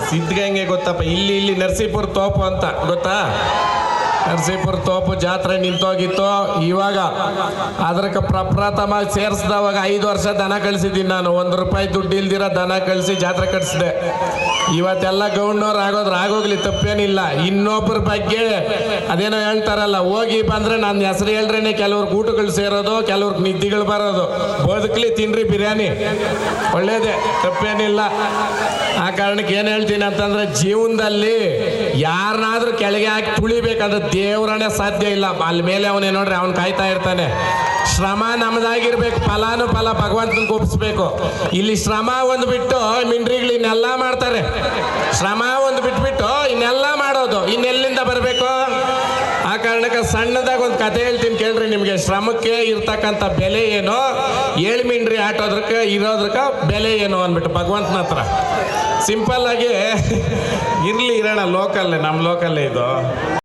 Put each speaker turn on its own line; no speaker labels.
ಸಿದ್ಧಗಂಗೆ ಗೊತ್ತಪ್ಪ, ಇಲ್ಲಿ ನರಸೀಪುರ ತೋಪು ಅಂತ ಗೊತ್ತಾ? ನರಸೀಪುರ ತೋಪು ಜಾತ್ರೆ ನಿಂತೋಗಿತ್ತು. ಇವಾಗ ಅದಕ್ಕೆ ಪ್ರಪ್ರಥಮ ಸೇರಿಸಿದವಾಗ 5 ವರ್ಷ ದನ ಕಳಿಸಿದ್ದೀನಿ ನಾನು. 1 ರೂಪಾಯಿ ದುಡ್ಡು ಇಲ್ದಿರ ದನ ಕಳಿಸಿ ಜಾತ್ರೆ ಕಟ್ಸಿದೆ. ಇವತ್ತೆಲ್ಲ ಗೌಂಡ್ನವ್ರು ಆಗೋಗ್ಲಿ, ತಪ್ಪೇನಿಲ್ಲ. ಇನ್ನೊಬ್ಬರ ಬಗ್ಗೆ ಅದೇನೋ ಹೇಳ್ತಾರಲ್ಲ, ಹೋಗಿ ಬಂದ್ರೆ ನನ್ನ ಹೆಸರು ಹೇಳ್ರೇನೆ ಕೆಲವ್ರಿಗೆ ಊಟಗಳು ಸೇರೋದು, ಕೆಲ್ವ್ರಿಗೆ ನಿದ್ದಿಗಳು ಬರೋದು. ಬದುಕಲಿ, ತಿನ್ರಿ ಬಿರಿಯಾನಿ, ಒಳ್ಳೇದೇ, ತಪ್ಪೇನಿಲ್ಲ. ಆ ಕಾರಣಕ್ಕೆ ಏನು ಹೇಳ್ತೀನಿ ಅಂತಂದ್ರೆ, ಜೀವನದಲ್ಲಿ ಯಾರನ್ನಾದ್ರೂ ಕೆಳಗೆ ಹಾಕಿ ತುಳಿಬೇಕಂದ್ರೆ ದೇವ್ರನೇ ಸಾಧ್ಯ ಇಲ್ಲ. ಅಲ್ಲಿ ಮೇಲೆ ಅವನೇ ನೋಡ್ರಿ, ಅವ್ನು ಕಾಯ್ತಾ ಇರ್ತಾನೆ. ಶ್ರಮ ನಮ್ದಾಗಿರ್ಬೇಕು, ಫಲಾನು ಫಲ ಭಗವಂತನ ಒಪ್ಪಿಸ್ಬೇಕು. ಇಲ್ಲಿ ಶ್ರಮ ಒಂದು ಬಿಟ್ಟು ಮಿಂಡ್ರಿಗಳು ಇನ್ನೆಲ್ಲ ಮಾಡ್ತಾರೆ. ಶ್ರಮ ಒಂದು ಬಿಟ್ಬಿಟ್ಟು ಇನ್ನೆಲ್ಲ ಮಾಡೋದು, ಇನ್ನೆಲ್ಲಿಂದ ಬರಬೇಕು? ಆ ಕಾರಣಕ್ಕೆ ಸಣ್ಣದಾಗ ಒಂದು ಕತೆ ಹೇಳ್ತೀನಿ ಕೇಳ್ರಿ ನಿಮಗೆ. ಶ್ರಮಕ್ಕೆ ಇರ್ತಕ್ಕಂಥ ಬೆಲೆ ಏನು, 7 ಮಿಂಡ್ರಿ ಆಟೋದ್ರಕ್ಕೆ ಇರೋದ್ರಕ್ಕೆ ಬೆಲೆ ಏನು ಅಂದ್ಬಿಟ್ಟು ಭಗವಂತನ ಹತ್ರ ಸಿಂಪಲ್ ಆಗಿ ಇರಲಿ, ಇರೋಣ. ಲೋಕಲ್ಲೇ, ನಮ್ಮ ಲೋಕಲ್ಲೇ ಇದು.